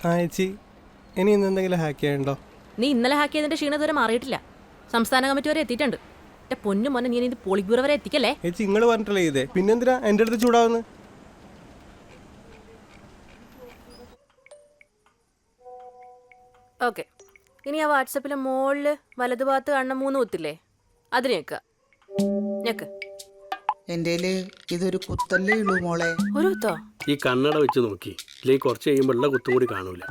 ചേച്ചി ഇനി ഇന്ന് എന്തെങ്കിലും ഹാക്ക് ചെയ്യണ്ടോ? നീ ഇന്നലെ ഹാക്ക് ചെയ്തതിന്റെ ക്ഷീണം ഇതുവരെ മാറിയിട്ടില്ല. സംസ്ഥാന കമ്മിറ്റി വരെ എത്തിയിട്ടുണ്ട്. എന്റെ പൊന്നു മോനെ, നീ ഇത് പോളിറ്റ് ബ്യൂറോ വരെ എത്തിക്കല്ലേ? ചേച്ചി നിങ്ങൾ പറഞ്ഞിട്ടല്ലേ ചെയ്തേ, പിന്നെന്തിനാ എൻ്റെ അടുത്ത് ചൂടാവുന്നത്? ഓക്കെ, ഇനി ആ വാട്സപ്പിലെ മുകളില് വലതുഭാഗത്ത് കാണുന്ന 3 കുത്തില്ലേ, അതിന് ഞെക്ക്. എൻ്റെ ഇതൊരു കുത്തല്ലേ ഉള്ളൂ മോളെ. ഒരു കുത്തോ? ഈ കണ്ണട വെച്ച് നോക്കി, ഇല്ലെങ്കിൽ കുറച്ച് കഴിയുമ്പോൾ ഉള്ള കുത്തും കൂടി കാണൂല.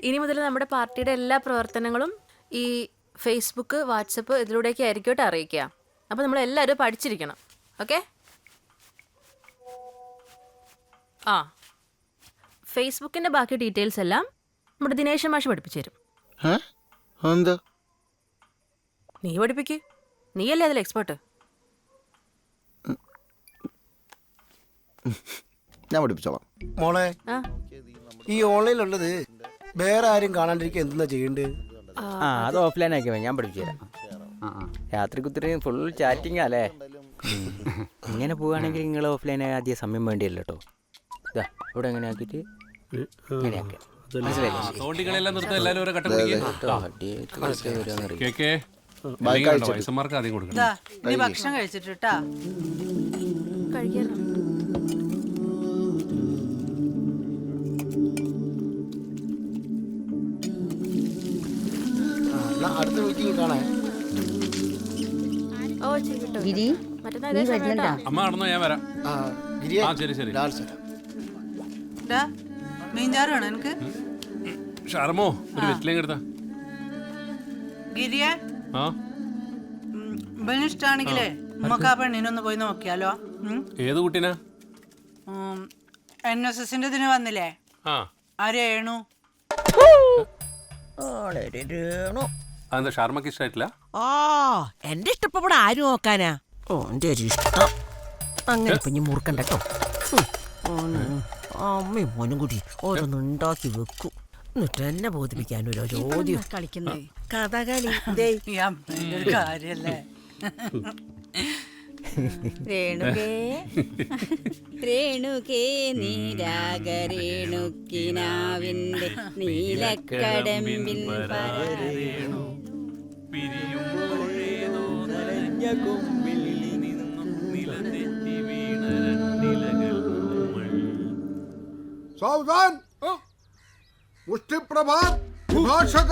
ഇനി മുതൽ നമ്മുടെ പാർട്ടിയുടെ എല്ലാ പ്രവർത്തനങ്ങളും ഈ ഫേസ്ബുക്ക്, വാട്സപ്പ് ഇതിലൂടെയൊക്കെ ആയിരിക്കട്ടെ അറിയിക്കുക. അപ്പോൾ നമ്മളെല്ലാവരും പഠിച്ചിരിക്കണം. ഓക്കെ? ആ, ഫേസ്ബുക്കിൻ്റെ ബാക്കി ഡീറ്റെയിൽസ് എല്ലാം നമ്മുടെ ദിനേശൻ മാഷ് പഠിപ്പിച്ചു തരും. എന്താ നീ പഠിപ്പിക്ക്, നീയല്ലേ അതിൽ എക്സ്പേർട്ട്. ഞാൻ പഠിപ്പിച്ചോളാം മോളെ. ആ, ഈ ഓൺലൈനിലുള്ളത് വേറെ ആരും കാണാണ്ടിരിക്കുക എന്തെന്നാ ചെയ്യണ്ടേ? അത് ഓഫ്ലൈൻ ആക്കിയോ, ഞാൻ പഠിപ്പിച്ചു തരാം. രാത്രി കുത്തിരി ഫുൾ ചാറ്റിംഗ് അല്ലേ? ഇങ്ങനെ പോവുകയാണെങ്കിൽ നിങ്ങൾ ഓഫ്ലൈൻ ആദ്യ സമയം വേണ്ടിയല്ലോ കേട്ടോ. ഇതാ ഇവിടെ എങ്ങനെ ആക്കിയിട്ട് ഇങ്ങനെ ആക്കാം. ഭക്ഷണം കഴിച്ചിട്ടാ കഴിക്കാനോ? അടുത്ത മീറ്റിംഗ് കാണാൻ. ഓ ശരി കേട്ടോ. ഗിരി, മറ്റന്നാ നീ ഇതേ സമയം വരുന്നുണ്ടാ? കേട്ടോ. അമ്മ നടന്നോ, ഞാൻ വരാം. ഗിരിയെ, ശരി ശരി. മീൻചാറ് വേണോ എനിക്ക്? ഷർമോ ഒരു വെറ്റിലേക്ക് എടുത്താ. ഗിരിയെ, ആ ഇവന് ഇഷ്ടാണെങ്കിലേ നമുക്ക് ആ പെണ്ണിനൊന്ന് പോയി നോക്കിയാലോ? ഏത് കുട്ടീനാ? NSSന്റെ ഇതിന് വന്നില്ലേ ആ, ആ രേണു. അതെന്താ ഷർമ്മക്ക് ഇഷ്ടമായിട്ടില്ല? ഓ, എന്റെ ഇഷ്ടപ്പെടെ ആര് നോക്കാനാ? ഓ, എന്റെ ഒരു ഇഷ്ടം അങ്ങനെ ഇപ്പൊ മുറുക്കണ്ട കേട്ടോ. അമ്മയും മോനും കൂടി ഓരോന്ന് ഉണ്ടാക്കി വെക്കും, എന്നിട്ട് എന്നെ ബോധിപ്പിക്കാൻ ഒരു ചോദ്യം കളിക്കുന്നേ കഥകളി. ഈ അമ്മേന്റെ ഒരു കാര്യല്ലേ. രേണുകേ രേണുകേ നീരാഗരേണുക്കിനാവിന്റെ നീലക്കടമ്പിൽ പരരേണു सावधान मुष्टि प्रभात विभाषक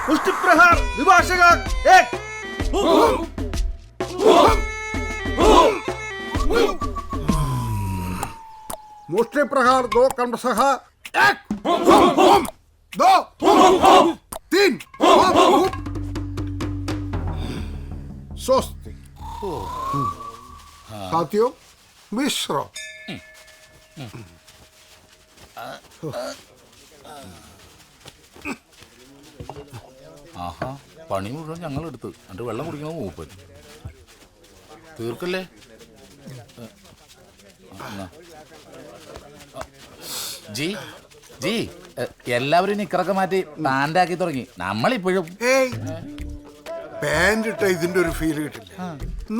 मुष्टि प्रहार विभाषक एक मुष्टि प्रहार 2 क्रमशः 1 2 3 स्वस्ति। साथियों मिश्र ആഹാ, പണി മുഴുവൻ ഞങ്ങൾ എടുത്ത് എന്നിട്ട് വെള്ളം കുടിക്കണം. മൂപ്പൻ തീർക്കല്ലേ? ജി ജി എല്ലാവരും നിക്കറൊക്കെ മാറ്റി പാൻ്റാക്കി തുടങ്ങി. നമ്മളിപ്പോഴും പാന്റ് ഇട്ട ഇതിന്റെ ഒരു ഫീൽ കിട്ടില്ല.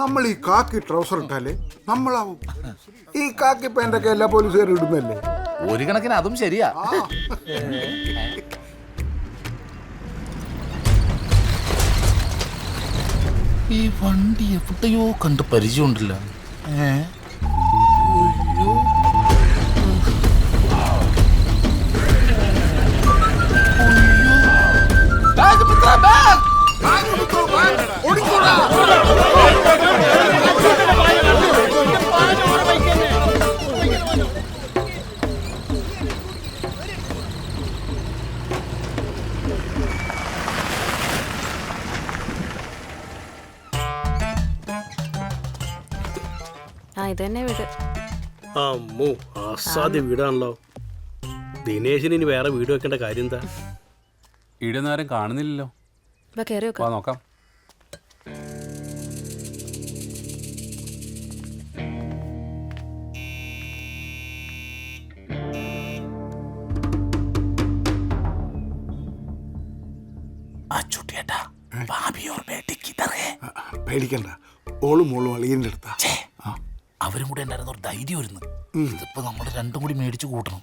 നമ്മൾ ഈ കാക്കി ട്രൗസർ ഇട്ടാലേ നമ്മളാവും. ഈ കാക്കി പാൻ്റൊക്കെ എല്ലാ പോലീസുകാരും ഇടുന്നല്ലേ? ഒരു കണക്കിന് അതും ശരിയാ. ഈ വണ്ടി എവിടെയോ കണ്ട് പരിചയമുണ്ടല്ലോ. ആ, ഇത് തന്നെ വീട്. അമ്മോ, അസാധ്യ വീടാണല്ലോ. ദിനേശിന് ഇനി വേറെ വീട് വെക്കേണ്ട കാര്യം എന്താ? ഇവിടെ ഒന്നും ആരും കാണുന്നില്ലല്ലോ. ഇപ്പൊ കയറി വെക്കാം. നോക്കാം. പേടിക്കണ്ട, ഓളും മോളും അളിയൻ്റെ അടുത്താ. അവരും കൂടെ ഉണ്ടായിരുന്ന ഒരു ധൈര്യം വരുന്നു. ഇതിപ്പോ നമ്മൾ രണ്ടും കൂടി മേടിച്ചു കൂട്ടണം.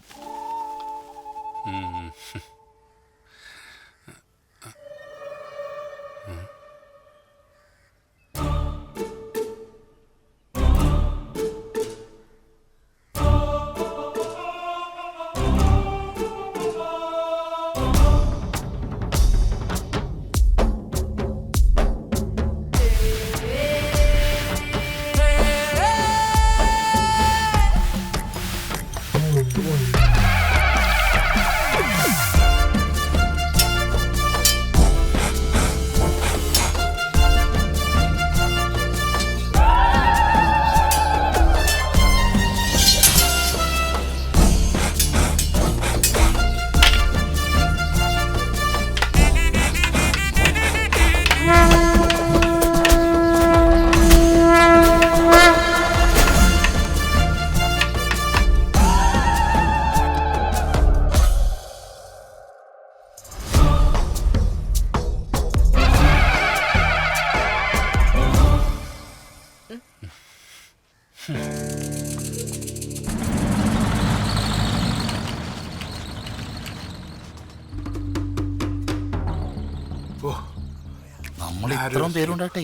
നമ്മൾ ഇത്രയും പേരുണ്ടാട്ടെ,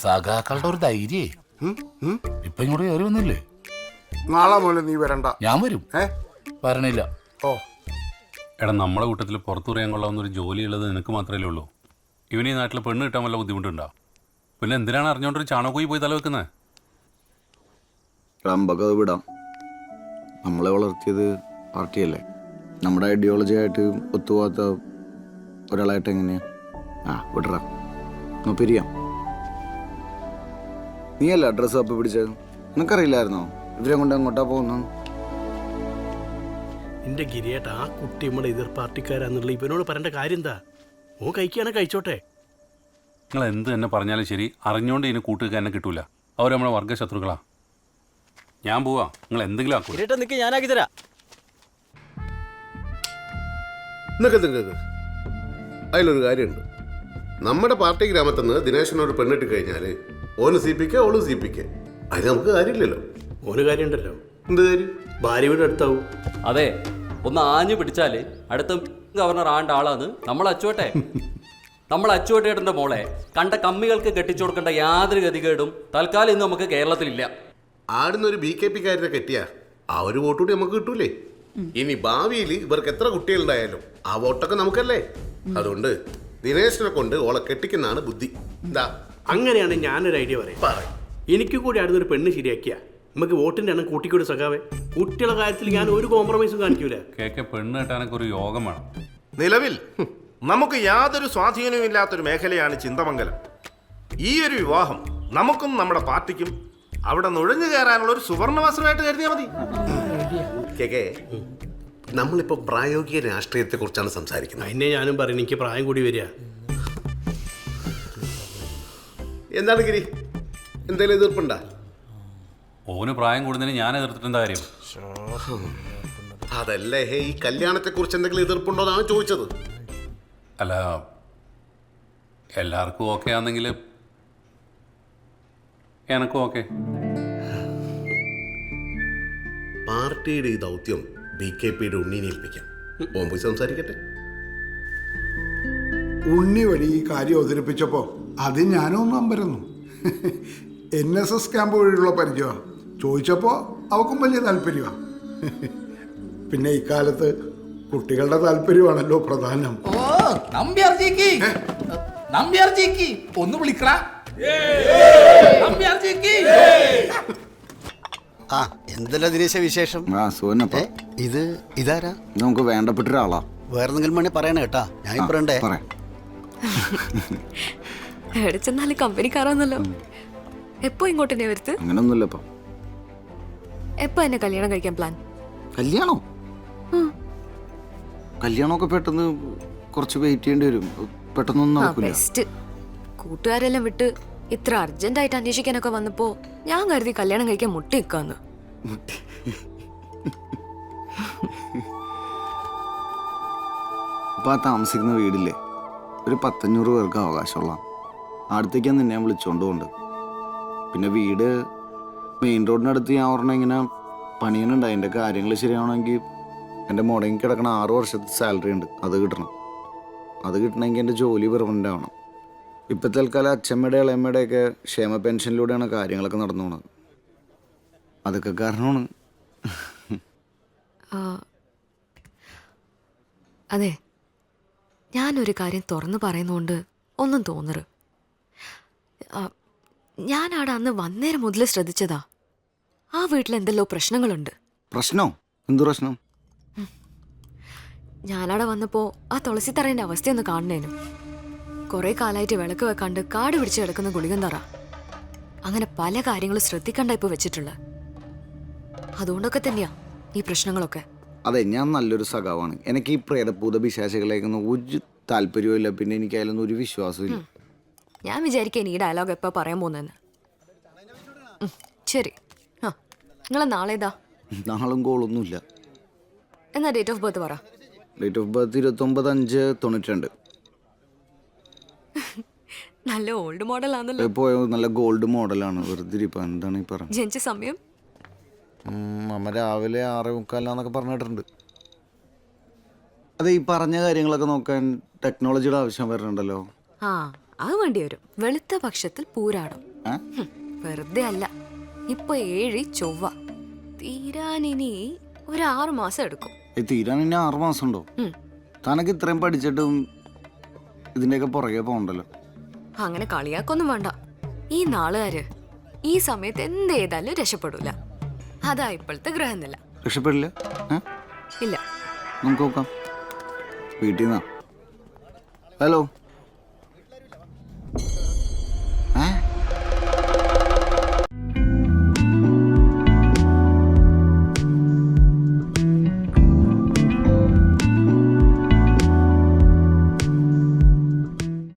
സഖാക്കളുടെ ഒരു ധൈര്യേ. ഇപ്പൊ ഇങ്ങോട്ട് കയറി വന്നില്ലേ? നാളെ മുതൽ നീ വരണ്ട. ഞാൻ വരും. വരണില്ല. ഓ എടാ, നമ്മളെ കൂട്ടത്തിൽ പുറത്തു പറയാൻ കൊള്ളാവുന്ന ഒരു ജോലി ഉള്ളത് നിനക്ക് മാത്രമേ ഉള്ളൂ. ഇവന് ഈ നാട്ടിൽ പെണ്ണ് കിട്ടാൻ വല്ല ബുദ്ധിമുട്ടുണ്ടോ? പിന്നെ എന്തിനാണ് അറിഞ്ഞോണ്ടൊരു ചാണകോയി പോയി തല വെക്കുന്നത്? റമ്പൊക്കെ വിടാം. നമ്മളെ വളർത്തിയത് പാർട്ടിയല്ലേ. നമ്മുടെ ഐഡിയോളജി ആയിട്ട് ഒത്തുപോകാത്ത ഒരാളായിട്ട് എങ്ങനെയാ? വിടറാ, പിരിയാം. നീയല്ല അഡ്രസ്സ് അപ്പ് പിടിച്ചത്. നിനക്കറിയില്ലായിരുന്നോ ഇവരെ കൊണ്ട് അങ്ങോട്ടാ പോകുന്നു? എന്റെ ഗിരിയേട്ട, ആ കുട്ടി നമ്മുടെ എതിർ പാർട്ടിക്കാരാന്നുള്ള ഇവനോട് പറയേണ്ട കാര്യം എന്താ? ഓ കഴിക്കുകയാണെ കഴിച്ചോട്ടെ. നിങ്ങൾ എന്ത് തന്നെ പറഞ്ഞാലും ശരി, അറിഞ്ഞുകൊണ്ട് ഇതിന് കൂട്ടുകാരനെ കിട്ടൂല. അവർ നമ്മളെ വർഗ്ഗശത്രുക്കളാ. ഞാൻ പോവാ, നിങ്ങൾ എന്തെങ്കിലും ആക്കൂ. നിക്ക്, ഞാനാക്കി തരാം. അതിലൊരു കാര്യമുണ്ട്. നമ്മുടെ പാർട്ടി ഗ്രാമത്തിൽ നിന്ന് ദിനേശനോട് പെണ്ണിട്ട് കഴിഞ്ഞാൽ ഓന് സിപിക്ക ഓള് സിപിക്ക, അതിന് നമുക്ക് കാര്യമില്ലല്ലോ. ഓന് കാര്യമുണ്ടല്ലോ. എന്ത് കാര്യം? ഭാര്യ വീട് അടുത്താവും. അതെ, ഒന്ന് ആഞ്ഞു പിടിച്ചാല് അടുത്ത ഗവർണർ ആണ്ട ആളാന്ന് നമ്മൾ അച്ചുവട്ടെ. നമ്മൾ അച്ചുവട്ടേട്ടൻ്റെ മോളെ കണ്ട കമ്മികൾക്ക് കെട്ടിച്ചു കൊടുക്കേണ്ട യാതൊരു ഗതികേടും തൽക്കാലം ഇന്ന് നമുക്ക് കേരളത്തിലില്ല. ആടുന്നൊരു BKP കാരനെ കെട്ടിയാ ആ ഒരു വോട്ട് കൂടി നമുക്ക് കിട്ടൂലേ? ഇനി ഭാവിയിൽ ഇവർക്ക് എത്ര കുട്ടികളുണ്ടായാലും ആ വോട്ടൊക്കെ നമുക്കല്ലേ. അതുകൊണ്ട് ദിനേശനെ കൊണ്ട് ഓളെ കെട്ടിക്കുന്നതാണ് ബുദ്ധി. എന്താ? അങ്ങനെയാണ് ഞാനൊരു ഐഡിയ പറയാം. എനിക്ക് കൂടി ആടുന്നൊരു പെണ്ണ് ശരിയാക്കിയ നമുക്ക് വോട്ടിന്റെ എണ്ണം കൂട്ടിക്കൂടി സഖാവേ. കുട്ടികളുടെ കാര്യത്തിൽ ഞാൻ ഒരു കോംപ്രമൈസും കാണിക്കൂല. പെണ്ണ് കെട്ടാനൊക്കെ ഒരു യോഗം വേണം. നിലവിൽ നമുക്ക് യാതൊരു സ്വാധീനവും ഇല്ലാത്തൊരു മേഖലയാണ് ചിന്തമംഗലം. ഈ ഒരു വിവാഹം നമുക്കും നമ്മുടെ പാർട്ടിക്കും അവിടെ നുഴഞ്ഞു കയറാനുള്ള ഒരു സുവർണവസരമായിട്ട് കരുതിയാൽ മതി. നമ്മളിപ്പോ പ്രായോഗിക രാഷ്ട്രീയത്തെ കുറിച്ചാണ് സംസാരിക്കുന്നത്. അതിനെ ഞാനും പറയുന്നത്, എനിക്ക് പ്രായം കൂടി വരിക. എന്താണ് ഗിരി, എന്തെങ്കിലും എതിർപ്പുണ്ടാ? ഓന് പ്രായം കൂടുന്നതിന് ഞാൻ എതിർത്തിട്ടെന്താ കാര്യം? അതല്ലേ ഈ കല്യാണത്തെ കുറിച്ച് എന്തെങ്കിലും എതിർപ്പുണ്ടോ എന്നാണ് ചോദിച്ചത്. അല്ല, എല്ലാവർക്കും ഓക്കെ ആണെങ്കിൽ എനക്കും ഓക്കെ. പാർട്ടിയുടെ ഈ ദൗത്യം BKPയുടെ ഉണ്ണീനെ ഏൽപ്പിക്കാം. പോയി സംസാരിക്കട്ടെ. ഉണ്ണി വഴി ഈ കാര്യം അവതരിപ്പിച്ചപ്പോൾ അത് ഞാനൊന്നും അമ്പരന്നു. NSS ക്യാമ്പ് വഴിയുള്ള പരിചയമാണ്. ചോദിച്ചപ്പോൾ അവക്കും വലിയ താല്പര്യമാണ്. പിന്നെ ഇക്കാലത്ത് കുട്ടികളുടെ താല്പര്യമാണല്ലോ പ്രധാനം. ഒന്ന് വിളിക്കടാ. എന്തല്ല ദിനേശ വിശേഷം? ഇതാരാ? നമുക്ക് വേണ്ടപ്പെട്ട ഒരാളാ. വേറെന്തെങ്കിലും വേണേ പറയണേ കേട്ടാ, ഞാൻ പറയണ്ടേ? എവിടെ ചെന്നാലും കമ്പനിക്കാരാന്നല്ലോ. എപ്പോ ഇങ്ങോട്ട് തന്നെ വരുത്ത്? അങ്ങനൊന്നുമില്ല. എപ്പോ എന്നെ കല്യാണം കഴിക്കാൻ പ്ലാൻ? കല്യാണോ? കല്യാണമൊക്കെ പെട്ടെന്ന് കുറച്ച് വെയിറ്റ് ചെയ്യേണ്ടി വരും. പെട്ടെന്നൊന്നും നടക്കില്ല. കൂട്ടുകാരെല്ലാം വിട്ട് ഇത്ര അർജന്റ് ആയിട്ട് അന്വേഷിക്കാനൊക്കെ വന്നപ്പോ ഞാൻ കരുതി കല്യാണം കഴിക്കാൻ മുട്ടി നിൽക്കാന്ന്. ഇപ്പൊ താമസിക്കുന്ന വീടില്ലേ, ഒരു 100-500 പേർക്ക് അവകാശമുള്ള. അടുത്തേക്കാണ് നിന്നെ ഞാൻ വിളിച്ചോണ്ട് കൊണ്ട്. പിന്നെ വീട് മെയിൻ റോഡിനടുത്ത് ഞാൻ പറഞ്ഞ ഇങ്ങനെ പണിയുന്നുണ്ട്. അതിൻ്റെ കാര്യങ്ങൾ ശരിയാവണമെങ്കിൽ എൻ്റെ മുടങ്ങി കിടക്കണ 6 വർഷത്തെ സാലറി ഉണ്ട്, അത് കിട്ടണം. അത് കിട്ടണമെങ്കിൽ എൻ്റെ ജോലി പെർമനൻ്റ് ആവണം. ഇപ്പം തൽക്കാലം അച്ഛമ്മയുടെ ഇളയമ്മയുടെയൊക്കെ ക്ഷേമ പെൻഷനിലൂടെയാണ് കാര്യങ്ങളൊക്കെ നടന്നു പോണത്. അതൊക്കെ കാരണമാണ്. അതെ, ഞാനൊരു കാര്യം തുറന്നു പറയുന്നതുകൊണ്ട് ഒന്നും തോന്നരുത്. ഞാനവിടെ അന്ന് വന്നേരം മുതൽ ശ്രദ്ധിച്ചതാ, ആ വീട്ടിൽ എന്തെല്ലോ പ്രശ്നങ്ങളുണ്ട്. പ്രശ്നോ? എന്തു പ്രശ്നം? ഞാനവിടെ വന്നപ്പോൾ ആ തുളസിത്തറേൻ്റെ അവസ്ഥയൊന്ന് കാണണേനു. കുറേ കാലമായിട്ട് വിളക്ക് വെക്കാണ്ട് കാട് പിടിച്ച് കിടക്കുന്ന ഗുളികൻ തറ, അങ്ങനെ പല കാര്യങ്ങളും ശ്രദ്ധിക്കണ്ട ഇപ്പോൾ വെച്ചിട്ടുള്ളത്. അതുകൊണ്ടൊക്കെ തന്നെയാ ഈ പ്രശ്നങ്ങളൊക്കെ. അതെ, ഞാൻ നല്ലൊരു സഖാവാണ്. എനിക്ക് ഈ പ്രേതഭൂത പിശാചികളേക്കൊന്നും ഒരു താല്പര്യവും ഇല്ല. പിന്നെ എനിക്ക് അതിലൊന്നും ഒരു വിശ്വാസവും ഇല്ല. ഞാൻ വിചാരിക്കാൻ ഈ ഡയലോഗ് എപ്പോൾ പറയാൻ പോകുന്നതെന്ന്. ശരി, ആ നിങ്ങളെ നാളെ ഏതാ? നാളും കോളൊന്നുമില്ല. എന്നാ ഡേറ്റ് ഓഫ് ബർത്ത് പറ. Date of birth 29/5/92. നല്ല ഓൾഡ് മോഡൽ ആണല്ലോ. പോയ നല്ല ഗോൾഡ് മോഡലാണ്. വെറുതെ ഇരിപ്പം എന്താണ് ഈ പറഞ്ഞത്? ജനിച്ച സമയം അമ്മ രാവിലെ 6:45 പറഞ്ഞിട്ടുണ്ട്. അതെ, ഈ പറഞ്ഞ കാര്യങ്ങളൊക്കെ നോക്കാൻ ടെക്നോളജിയുടെ ആവശ്യം വരുന്നുണ്ടല്ലോ. ആ അത് വേണ്ടി വരും. വെളുത്ത പക്ഷത്തിൽ പൂരാടം. വെറുതെ അല്ല. ഇപ്പൊ 7 ചൊവ്വ തീരാനിനി ഒരു 6 മാസം എടുക്കും. തീരാൻ ഇനി 6 മാസം ഉണ്ടോ? തനക്ക് ഇത്രയും പഠിച്ചിട്ടും ഇതിന്റെയൊക്കെ പുറകെ പോകണ്ടല്ലോ. അങ്ങനെ കളിയാക്കൊന്നും വേണ്ട. ഈ നാളുകാര് ഈ സമയത്ത് എന്ത് ചെയ്താലും രക്ഷപ്പെടൂല. അതാ ഇപ്പോഴത്തെ ഗ്രഹനില. രക്ഷപ്പെടില്ല? ഇല്ല. നമുക്ക് നോക്കാം. വീട്ടിൽ നിന്നാ. ഹലോ.